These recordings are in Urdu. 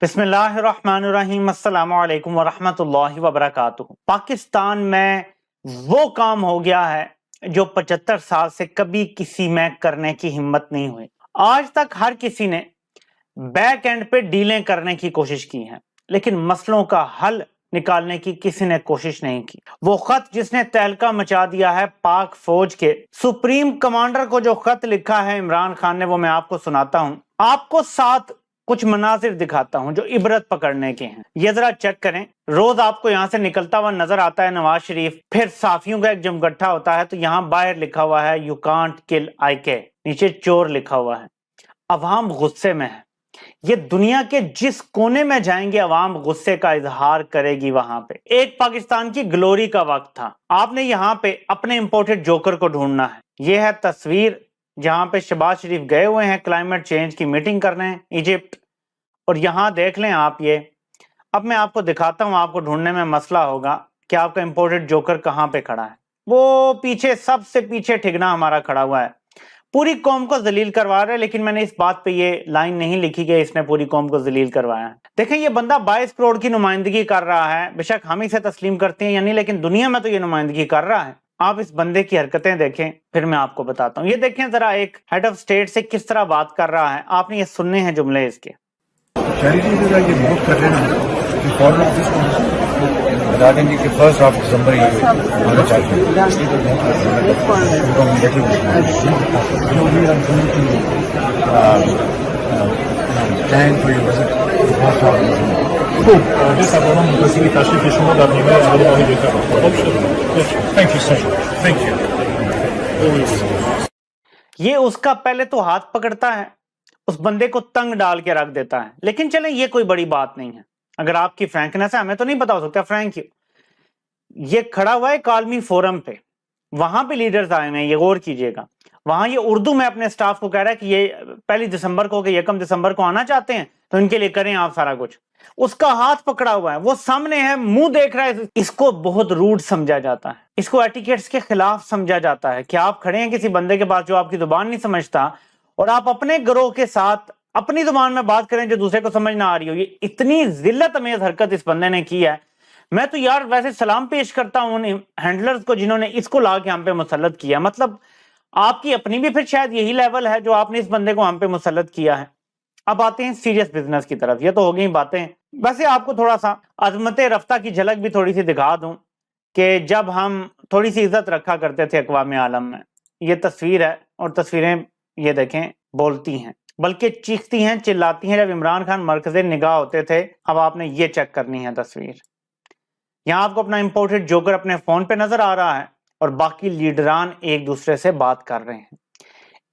بسم اللہ الرحمن الرحیم، السلام علیکم ورحمۃ اللہ وبرکاتہ۔ پاکستان میں وہ کام ہو گیا ہے جو 75 سال سے کبھی کسی میں کرنے کی ہمت نہیں ہوئی۔ آج تک ہر کسی نے بیک اینڈ پہ ڈیلیں کرنے کی کوشش کی ہے، لیکن مسئلوں کا حل نکالنے کی کسی نے کوشش نہیں کی۔ وہ خط جس نے تہلکہ مچا دیا ہے پاک فوج کے سپریم کمانڈر کو، جو خط لکھا ہے عمران خان نے، وہ میں آپ کو سناتا ہوں۔ آپ کو ساتھ کچھ مناظر دکھاتا ہوں جو عبرت پکڑنے کے ہیں۔ یہ ذرا چیک کریں۔ روز آپ کو یہاں سے نکلتا ہوا نظر آتا ہے نواز شریف، پھر صحافیوں کا ایک جمگٹھا ہوتا ہے، تو یہاں باہر لکھا ہوا ہے "یو کانٹ کل آئی کے"، نیچے چور لکھا ہوا ہے۔ عوام غصے میں ہے۔ یہ دنیا کے جس کونے میں جائیں گے عوام غصے کا اظہار کرے گی۔ وہاں پہ ایک پاکستان کی گلوری کا وقت تھا۔ آپ نے یہاں پہ اپنے امپورٹڈ جوکر کو ڈھونڈنا ہے۔ یہ ہے تصویر جہاں پہ شہباز شریف گئے ہوئے ہیں کلائمیٹ چینج کی میٹنگ کرنے ایجپٹ، اور یہاں دیکھ لیں آپ یہ۔ اب میں آپ کو دکھاتا ہوں، آپ کو ڈھونڈنے میں مسئلہ ہوگا کہ آپ کا امپورٹڈ جوکر کہاں پہ کھڑا ہے۔ وہ پیچھے، سب سے پیچھے ٹھگنا ہمارا کھڑا ہوا ہے، پوری قوم کو ذلیل کروا رہا ہے، لیکن میں نے اس بات پہ یہ لائن نہیں لکھی کہ اس نے پوری قوم کو ذلیل کروایا ہے۔ دیکھیں، یہ بندہ 22 کروڑ کی نمائندگی کر رہا ہے، بے شک ہم اسے تسلیم کرتے ہیں یا نہیں، لیکن دنیا میں تو یہ نمائندگی کر رہا ہے۔ آپ اس بندے کی حرکتیں دیکھیں، پھر میں آپ کو بتاتا ہوں۔ یہ دیکھیں ذرا، ایک ہیڈ آف اسٹیٹ سے کس طرح بات کر رہا ہے۔ آپ نے یہ سننے ہیں جملے اس کے۔ چیریٹی سے یہ موو کر رہے ہیں فارن آفس کو بتا دیں گے کہ 1 دسمبر یہ آنا چاہتے یہ اس کا پہلے تو ہاتھ پکڑتا ہے، اس بندے کو تنگ ڈال کے رکھ دیتا ہے، لیکن چلیں یہ کوئی بڑی بات نہیں ہے۔ اگر آپ کی فرینکنس ہے، ہمیں تو نہیں پتا ہو سکتا فرینک کیوں۔ یہ کھڑا ہوا ہے کالمی فورم پہ، وہاں پہ لیڈرز آئے ہیں، یہ غور کیجئے گا۔ وہاں یہ اردو میں اپنے سٹاف کو کہہ رہا ہے کہ یہ 1 دسمبر کو کہ 1 دسمبر کو آنا چاہتے ہیں تو ان کے لیے کریں آپ سارا کچھ۔ اس کا ہاتھ پکڑا ہوا ہے، وہ سامنے ہے، منہ دیکھ رہا ہے۔ اس کو بہت روڈ سمجھا جاتا ہے، اس کو ایٹیکیٹس کے خلاف سمجھا جاتا ہے کہ آپ کھڑے ہیں کسی بندے کے پاس جو آپ کی زبان نہیں سمجھتا، اور آپ اپنے گروہ کے ساتھ اپنی زبان میں بات کریں جو دوسرے کو سمجھ نہ آ رہی ہو۔ یہ اتنی ذلت امیز حرکت اس بندے نے کی ہے۔ میں تو یار ویسے سلام پیش کرتا ہوں ان ہینڈلرز کو جنہوں نے اس کو لا کے ہم پہ مسلط کیا۔ مطلب آپ کی اپنی بھی پھر شاید یہی لیول ہے جو آپ نے اس بندے کو ہم پہ مسلط کیا ہے۔ اب آتے ہیں سیریس بزنس کی طرف۔ یہ تو ہو گئی باتیں۔ ویسے آپ کو تھوڑا سا عظمت رفتہ کی جھلک بھی تھوڑی سی دکھا دوں کہ جب ہم تھوڑی سی عزت رکھا کرتے تھے اقوام عالم میں۔ یہ تصویر ہے، اور تصویریں یہ دیکھیں بولتی ہیں، بلکہ چیختی ہیں، چلاتی ہیں۔ جب عمران خان مرکز نگاہ ہوتے تھے، اب آپ نے یہ چیک کرنی ہے تصویر۔ یہاں آپ کو اپنا امپورٹڈ جوکر اپنے فون پہ نظر آ رہا ہے، اور باقی لیڈران ایک دوسرے سے بات کر رہے ہیں۔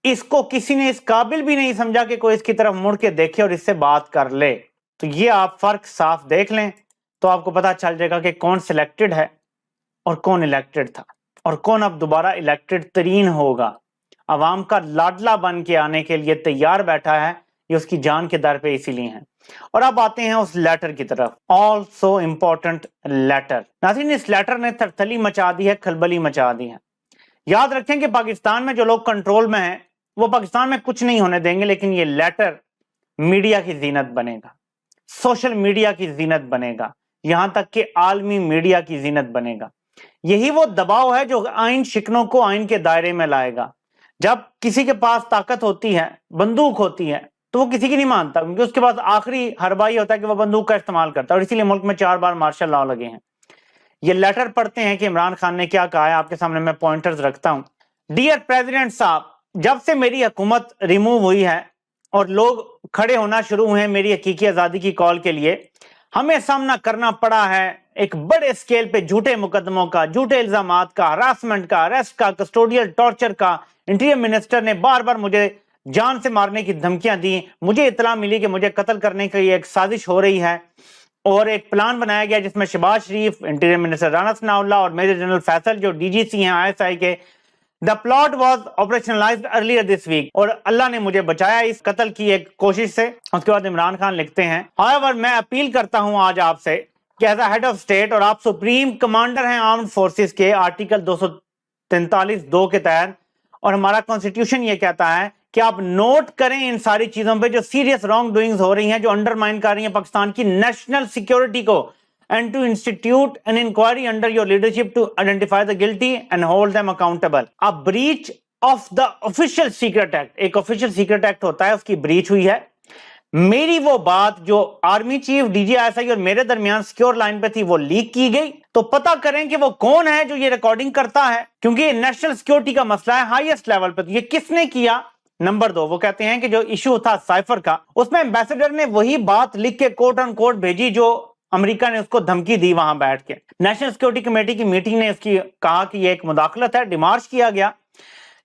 اس کو کسی نے اس قابل بھی نہیں سمجھا کہ کوئی اس کی طرف مڑ کے دیکھے اور اس سے بات کر لے۔ تو یہ آپ فرق صاف دیکھ لیں تو آپ کو پتا چل جائے گا کہ کون سلیکٹڈ ہے اور کون الیکٹڈ تھا، اور کون اب دوبارہ الیکٹڈ ترین ہوگا۔ عوام کا لاڈلا بن کے آنے کے لیے تیار بیٹھا ہے، یہ اس کی جان کے در پہ اسی لیے ہیں۔ اور اب آتے ہیں اس لیٹر کی طرف، آلسو امپورٹنٹ لیٹر۔ ناظرین، اس لیٹر نے تھرتھلی مچا دی ہے، کھلبلی مچا دی ہے۔ یاد رکھیں کہ پاکستان میں جو لوگ کنٹرول میں ہیں وہ پاکستان میں کچھ نہیں ہونے دیں گے، لیکن یہ لیٹر میڈیا کی زینت بنے گا، سوشل میڈیا کی زینت بنے گا، یہاں تک کہ عالمی میڈیا کی زینت بنے گا۔ یہی وہ دباؤ ہے جو آئین شکنوں کو آئین کے دائرے میں لائے گا۔ جب کسی کے پاس طاقت ہوتی ہے، بندوق ہوتی ہے، تو وہ کسی کی نہیں مانتا، کیونکہ اس کے پاس آخری حربہ یہ ہوتا ہے کہ وہ بندوق کا استعمال کرتا ہے، اور اسی لیے ملک میں 4 بار مارشل لاء لگے ہیں۔ یہ لیٹر پڑھتے ہیں کہ عمران خان نے کیا کہا ہے، آپ کے سامنے میں پوائنٹرز رکھتا ہوں۔ ڈیئر پریزیڈنٹ صاحب، جب سے میری حکومت ریموو ہوئی ہے اور لوگ کھڑے ہونا شروع ہوئے ہیں میری حقیقی آزادی کی کال کے لیے، ہمیں سامنا کرنا پڑا ہے ایک بڑے سکیل پہ جھوٹے مقدموں کا، جھوٹے الزامات کا، ہراسمنٹ کا، اریسٹ کا، کسٹوڈیل ٹارچر کا۔ انٹیریئر منسٹر نے بار بار مجھے جان سے مارنے کی دھمکیاں دی، مجھے اطلاع ملی کہ مجھے قتل کرنے کی ایک سازش ہو رہی ہے، اور ایک پلان بنایا گیا جس میں شہباز شریف، انٹیریئر منسٹر رانا ثناء اللہ اور میجر جنرل فیصل جو ڈی جی سی ہیں ISI کے۔ The plot was operationalized earlier this week، اور اللہ نے مجھے بچایا اس قتل کی ایک کوشش سے۔ اس کے بعد عمران خان لکھتے ہیں however میں اپیل کرتا ہوں آج آپ سے کہ as a head of state, اور آپ سپریم کمانڈر ہیں آرمڈ فورسز کے، آرٹیکل 243(2) کے تحت، اور ہمارا کانسٹیٹیوشن یہ کہتا ہے کہ آپ نوٹ کریں ان ساری چیزوں پہ جو سیریس رانگ ڈوئنگز ہو رہی ہیں، جو انڈرمائن کر رہی ہیں پاکستان کی نیشنل سیکیورٹی کو، and to institute an inquiry under your leadership to identify the guilty and hold them accountable. A breach of the Official Secret Act، ایک Official Secret Act ہوتا ہے، اس کی بریچ ہوئی ہے۔ میری وہ بات جو army chief, D G I S I اور میرے درمیان سیکیور لائن پہ تھی وہ لیک کی گئی، تو پتہ کریں کہ وہ کون ہے جو یہ ریکارڈنگ کرتا ہے، کیونکہ یہ نیشنل سیکیورٹی کا مسئلہ ہے ہائیسٹ لیول پہ۔ تو یہ کس نے کیا؟ نمبر 2، وہ کہتے ہیں کہ جو ایشو تھا سائفر کا، اس میں ایمبیسڈر نے وہی بات لکھ کے کوٹ ان کوٹ بھیجی جو امریکہ نے اس کو دھمکی دی وہاں بیٹھ کے۔ نیشنل سیکیورٹی کمیٹی کی میٹنگ نے اس کی کہا کہ یہ ایک مداخلت ہے، ڈیمارش کیا گیا۔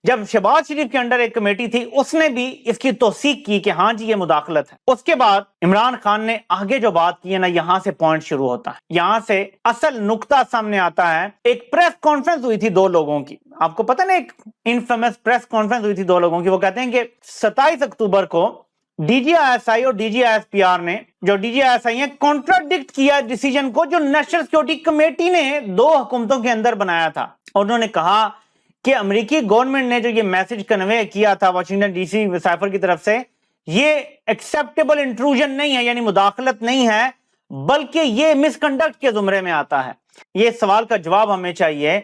جب شہباز شریف کے انڈر ایک کمیٹی تھی، اس نے بھی اس کی توثیق کی کہ ہاں جی یہ مداخلت ہے۔ اس کے بعد عمران خان نے آگے جو بات کی ہے نا، یہاں سے پوائنٹ شروع ہوتا ہے، یہاں سے اصل نقطہ سامنے آتا ہے۔ ایک پریس کانفرنس ہوئی تھی 2 لوگوں کی، آپ کو پتہ نا، ایک انفیمس پریس کانفرنس ہوئی تھی 2 لوگوں کی۔ وہ کہتے ہیں کہ 27 اکتوبر کو D G I S I اور D G I S P R نے، جو ڈی جی آئی ایس آئی ہیں، کانٹراڈکٹ کیا ڈیسیجن کو جو نیشنل سیکیورٹی کمیٹی نے 2 حکومتوں کے اندر بنایا تھا۔ اور انہوں نے کہا کہ امریکی گورنمنٹ نے جو یہ میسج کنوے کیا تھا واشنگٹن ڈی سی سائفر کی طرف سے، یہ ایکسیپٹیبل انٹروژن نہیں ہے، یعنی مداخلت نہیں ہے، بلکہ یہ مس کنڈکٹ کے زمرے میں آتا ہے۔ یہ سوال کا جواب ہمیں چاہیے،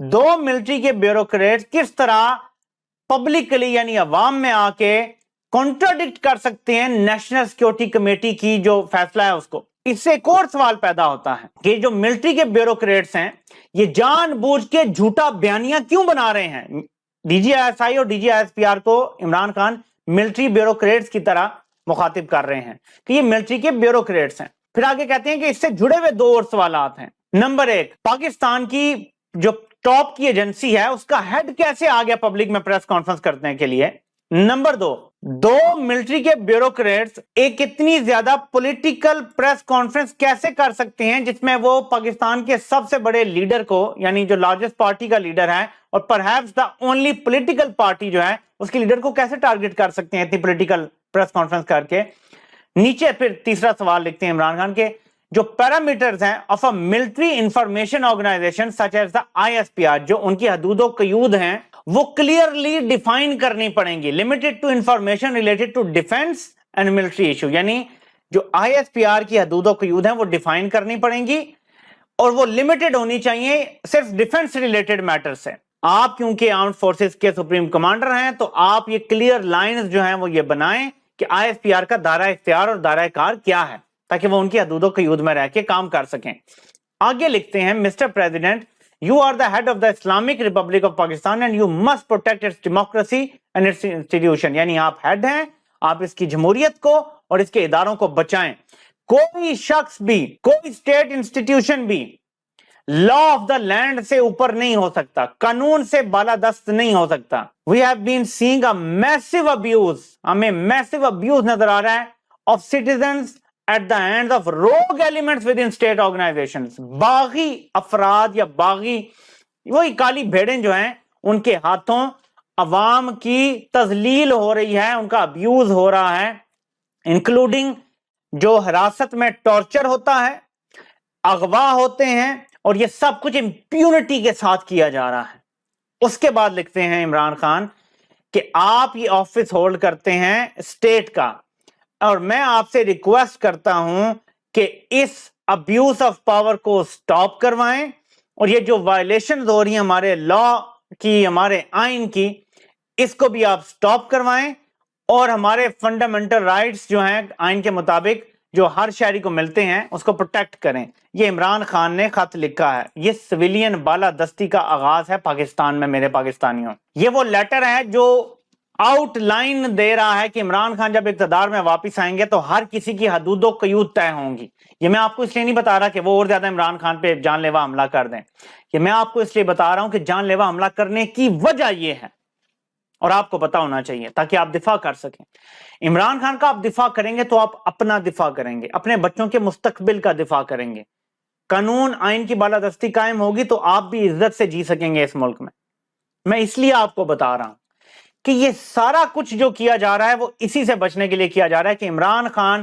2 ملٹری کے بیوروکریٹ کس طرح پبلکلی یعنی عوام میں آ کے کانٹراڈکٹ کر سکتے ہیں نیشنل سیکیورٹی کمیٹی کی جو فیصلہ ہے اس کو؟ اس سے ایک اور سوال پیدا ہوتا ہے کہ جو ملٹری کے بیوروکریٹس ہیں، یہ جان بوجھ کے جھوٹا بیانیہ کیوں بنا رہے ہیں؟ D G I S I اور D G I S P R کو عمران خان ملٹری بیوروکریٹس کی طرح مخاطب کر رہے ہیں کہ یہ ملٹری کے بیوروکریٹس ہیں۔ پھر آگے کہتے ہیں کہ اس سے جڑے ہوئے 2 اور سوالات ہیں۔ نمبر 1، پاکستان کی جو ٹاپ کی ایجنسی ہے اس کا ہیڈ کیسے آ گیا پبلک میں پریس کانفرنس کرنے کے لیے؟ نمبر 2 ملٹری کے بیوروکریٹس ایک اتنی زیادہ پولیٹیکل پریس کانفرنس کیسے کر سکتے ہیں جس میں وہ پاکستان کے سب سے بڑے لیڈر کو، یعنی جو لارجسٹ پارٹی کا لیڈر ہے اور perhaps the only political party جو ہے، اس کے لیڈر کو کیسے ٹارگٹ کر سکتے ہیں اتنی پولیٹیکل پریس کانفرنس کر کے؟ نیچے پھر تیسرا سوال لکھتے ہیں عمران خان کے، جو پیرامیٹرز ہیں of a military information organisation such as the I S P R, جو ان کی حدود و قیود ہیں وہ کلیئرلی ڈیفائن کرنی پڑیں گی۔ Limited to information related to defence and military issue, یعنی جو آئی ایس پی آر کی حدود و قیود ہیں وہ ڈیفائن کرنی پڑیں گی، اور وہ لمیٹڈ ہونی چاہیے صرف ڈیفنس ریلیٹڈ میٹر سے۔ آپ کیونکہ آرمڈ فورسز کے سپریم کمانڈر ہیں تو آپ یہ کلیئر لائنز جو ہیں وہ یہ بنائیں کہ آئی ایس پی آر کا دائرہ اختیار اور دائرہ کار کیا ہے، تاکہ وہ ان کی حدود و قیود میں رہ کے کام کر سکیں۔ آگے لکھتے ہیں، Mister President, you are the head of the Islamic Republic of Pakistan and you must protect its democracy and its institution، یعنی آپ ہیڈ ہیں، آپ اس کی جمہوریت کو اور اس کے اداروں کو بچائیں۔ کوئی شخص بھی، کوئی اسٹیٹ انسٹیٹیوشن بھی لا آف دا لینڈ سے اوپر نہیں ہو سکتا، قانون سے بالادست نہیں ہو سکتا۔ We have been seeing a massive abuse، ہمیں massive abuse نظر آ رہا ہے of citizens at the hands of rogue elements within state organizations، باغی افراد یا باغی وہی کالی بھیڑیں جو ہیں ان کے ہاتھوں عوام کی تذلیل ہو رہی ہے، ان کا ابیوز ہو رہا ہے، انکلوڈنگ جو حراست میں ٹارچر ہوتا ہے، اغوا ہوتے ہیں، اور یہ سب کچھ امپیونٹی کے ساتھ کیا جا رہا ہے۔ اس کے بعد لکھتے ہیں عمران خان کہ آپ یہ آفس ہولڈ کرتے ہیں اسٹیٹ کا، اور میں آپ سے ریکویسٹ کرتا ہوں کہ اس ابیوز آف پاور کو سٹاپ کروائیں، اور یہ جو وائلیشنز ہو رہی ہیں ہمارے لا کی، ہمارے آئین کی، اس کو بھی آپ سٹاپ کروائیں، اور ہمارے فنڈامنٹل رائٹس جو ہیں آئین کے مطابق جو ہر شہری کو ملتے ہیں اس کو پروٹیکٹ کریں۔ یہ عمران خان نے خط لکھا ہے، یہ سویلین بالادستی کا آغاز ہے پاکستان میں میرے پاکستانیوں۔ یہ وہ لیٹر ہے جو آؤٹ لائن دے رہا ہے کہ عمران خان جب اقتدار میں واپس آئیں گے تو ہر کسی کی حدود و قیود طے ہوں گی۔ یہ میں آپ کو اس لیے نہیں بتا رہا کہ وہ اور زیادہ عمران خان پہ جان لیوا حملہ کر دیں، یہ میں آپ کو اس لیے بتا رہا ہوں کہ جان لیوا حملہ کرنے کی وجہ یہ ہے، اور آپ کو پتا ہونا چاہیے تاکہ آپ دفاع کر سکیں۔ عمران خان کا آپ دفاع کریں گے تو آپ اپنا دفاع کریں گے، اپنے بچوں کے مستقبل کا دفاع کریں گے، قانون آئین کی بالادستی قائم ہوگی تو آپ بھی عزت سے جی سکیں گے اس ملک میں۔ میں اس لیے آپ کو بتا رہا ہوں کہ یہ سارا کچھ جو کیا جا رہا ہے وہ اسی سے بچنے کے لیے کیا جا رہا ہے کہ عمران خان